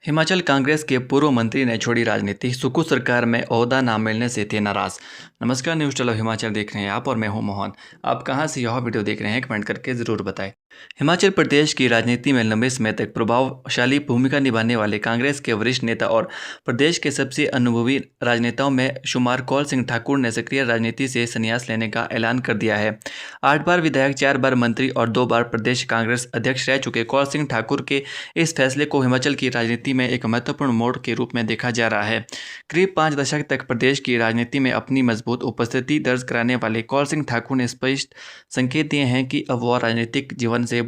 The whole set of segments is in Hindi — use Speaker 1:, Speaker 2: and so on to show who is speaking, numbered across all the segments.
Speaker 1: हिमाचल कांग्रेस के पूर्व मंत्री ने छोड़ी राजनीति, सुक्खू सरकार में ओहदा ना मिलने से थे नाराज। नमस्कार, न्यूज़ चलो हिमाचल देख रहे हैं आप और मैं हूं मोहन। आप कहां से यह वीडियो देख रहे हैं कमेंट करके ज़रूर बताएं। हिमाचल प्रदेश की राजनीति में लंबे समय तक प्रभावशाली भूमिका निभाने वाले कांग्रेस के वरिष्ठ नेता और प्रदेश के सबसे अनुभवी राजनेताओं में शुमार कौल सिंह ठाकुर ने सक्रिय राजनीति से संन्यास लेने का ऐलान कर दिया है। 8 बार विधायक, 4 बार मंत्री और 2 बार प्रदेश कांग्रेस अध्यक्ष रह चुके कौल सिंह ठाकुर के इस फैसले को हिमाचल की राजनीति में एक महत्वपूर्ण मोड़ के रूप में देखा जा रहा है। करीब 5 दशक तक प्रदेश की राजनीति में अपनी मजबूत उपस्थिति दर्ज कराने वाले कौल सिंह ठाकुर ने स्पष्ट संकेत दिए हैं कि अब वह राजनीतिक जीवन से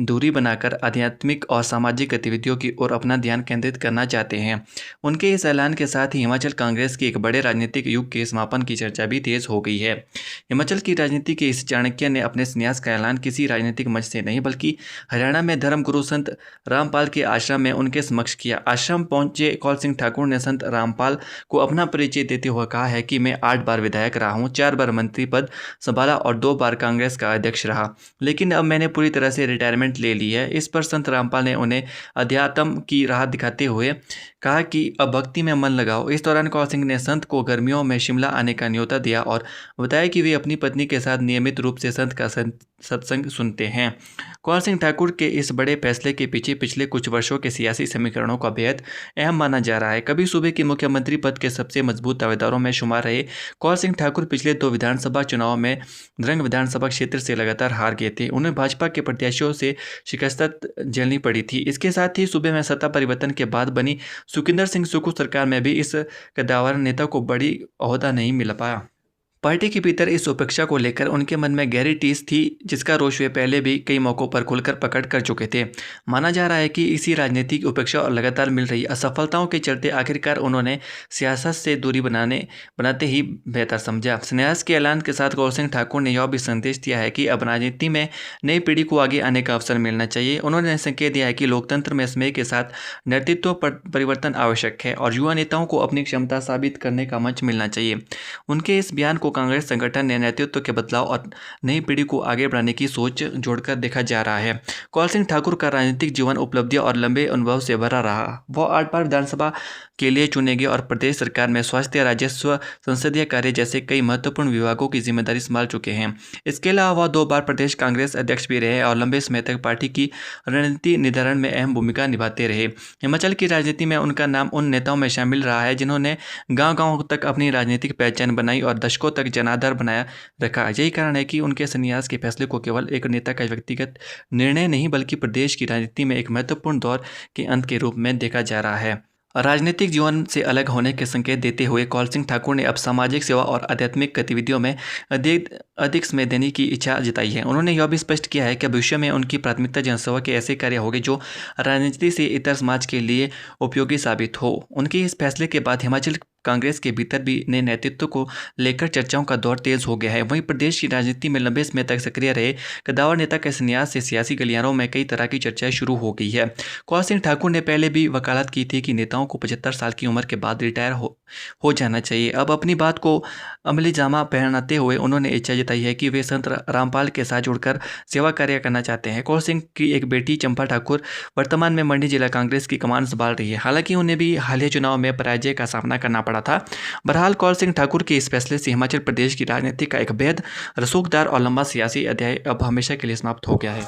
Speaker 1: दूरी बनाकर आध्यात्मिक और सामाजिक गतिविधियों की ओर अपना ध्यान केंद्रित करना चाहते हैं। उनके इस ऐलान के साथ ही हिमाचल कांग्रेस के एक बड़े राजनीतिक युग के समापन की चर्चा भी तेज हो गई है। हिमाचल की राजनीति के इस चाणक्य ने अपने संन्यास का ऐलान किसी राजनीतिक मंच से नहीं बल्कि हरियाणा में धर्मगुरु संत रामपाल के आश्रम में उनके समक्ष किया। आश्रम पहुंचे कौल सिंह ठाकुर ने संत रामपाल को अपना परिचय देते हुए कहा है कि मैं 8 बार विधायक रहा हूं, 4 बार मंत्री पद संभाला और 2 बार कांग्रेस का अध्यक्ष रहा, लेकिन अब मैंने पूरी तरह से रिटायरमेंट ले ली है। इस पर संत रामपाल ने उन्हें अध्यात्म की राह दिखाते हुए कहा कि अब भक्ति में मन लगाओ। इस दौरान कौल सिंह ने संत को गर्मियों में शिमला आने का न्योता दिया और बताया कि वे अपनी पत्नी के साथ नियमित रूप से संत का सत्संग सुनते हैं। कौल सिंह ठाकुर के इस बड़े फैसले के पीछे पिछले कुछ वर्षों के सियासी समीकरणों का बेहद अहम माना जा रहा है। कभी सूबे के मुख्यमंत्री पद के सबसे मजबूत दावेदारों में शुमार रहे कौल सिंह ठाकुर पिछले 2 विधानसभा चुनावों में द्रंग विधानसभा क्षेत्र से लगातार हार गए थे। उन्हें भाजपा के प्रत्याशियों से शिकस्त झेलनी पड़ी थी। इसके साथ ही सूबे में सत्ता परिवर्तन के बाद बनी सुखविंदर सिंह सुक्खू सरकार में भी इस कद्दावर नेता को बड़ी ओहदा नहीं मिल पाया। पार्टी के भीतर इस उपेक्षा को लेकर उनके मन में गहरी टीस थी, जिसका रोष वे पहले भी कई मौकों पर खुलकर प्रकट कर चुके थे। माना जा रहा है कि इसी राजनीतिक उपेक्षा और लगातार मिल रही असफलताओं के चलते आखिरकार उन्होंने सियासत से दूरी बनाते ही बेहतर समझा। संन्यास के ऐलान के साथ कौल सिंह ठाकुर ने यह भी संदेश दिया है कि अब राजनीति में नई पीढ़ी को आगे आने का अवसर मिलना चाहिए। उन्होंने संकेत दिया है कि लोकतंत्र में समय के साथ नेतृत्व परिवर्तन आवश्यक है और युवा नेताओं को अपनी क्षमता साबित करने का मंच मिलना चाहिए। उनके इस बयान को कांग्रेस संगठन ने नेतृत्व के बदलाव और नई पीढ़ी को आगे बढ़ाने की सोच जोड़कर देखा जा रहा है। कौल सिंह ठाकुर का राजनीतिक जीवन उपलब्धियों और लंबे अनुभव से भरा रहा। वह 8 बार विधानसभा के लिए चुने गए और प्रदेश सरकार में स्वास्थ्य, राजस्व, संसदीय कार्य जैसे कई महत्वपूर्ण विभागों की जिम्मेदारी संभाल चुके हैं। इसके अलावा वह 2 बार प्रदेश कांग्रेस अध्यक्ष भी रहे और लंबे समय तक पार्टी की रणनीति निर्धारण में अहम भूमिका निभाते रहे। हिमाचल की राजनीति में उनका नाम उन नेताओं में शामिल रहा है जिन्होंने गांव-गांव तक अपनी राजनीतिक पहचान बनाई और दशकों तक जनाधार बनाया रखा। यही कारण है कि उनके संन्यास के फैसले को केवल एक नेता का व्यक्तिगत निर्णय नहीं बल्कि प्रदेश की राजनीति में एक महत्वपूर्ण दौर के अंत के रूप में देखा जा रहा है। राजनीतिक जीवन से अलग होने के संकेत देते हुए कौल सिंह ठाकुर ने अब सामाजिक सेवा और आध्यात्मिक गतिविधियों में अधिक समय देने की इच्छा जताई है। उन्होंने यह भी स्पष्ट किया है कि भविष्य में उनकी प्राथमिकता जनसेवा के ऐसे कार्य होंगे जो राजनीति से इतर समाज के लिए उपयोगी साबित हो। उनके इस फैसले के बाद हिमाचल कांग्रेस के भीतर भी नए नेतृत्व को लेकर चर्चाओं का दौर तेज हो गया है। वहीं प्रदेश की राजनीति में लंबे समय तक सक्रिय रहे कद्दावर नेता के संन्यास से सियासी गलियारों में कई तरह की चर्चाएं शुरू हो गई है। कौल सिंह ठाकुर ने पहले भी वकालत की थी कि नेताओं को 75 साल की उम्र के बाद रिटायर हो जाना चाहिए। अब अपनी बात को अमली जामा पहनाते हुए उन्होंने इच्छा जताई है कि वे संत रामपाल के साथ जुड़कर सेवा कार्य करना चाहते हैं। कौल सिंह की एक बेटी चंपा ठाकुर वर्तमान में मंडी जिला कांग्रेस की कमान संभाल रही है। हालांकि उन्हें भी हालिया चुनाव में पराजय का सामना करना पड़ा था। बहरहाल कौल सिंह ठाकुर के इस फैसले से हिमाचल प्रदेश की राजनीति का एक बेहद रसूखदार और लंबा सियासी अध्याय अब हमेशा के लिए समाप्त हो गया है।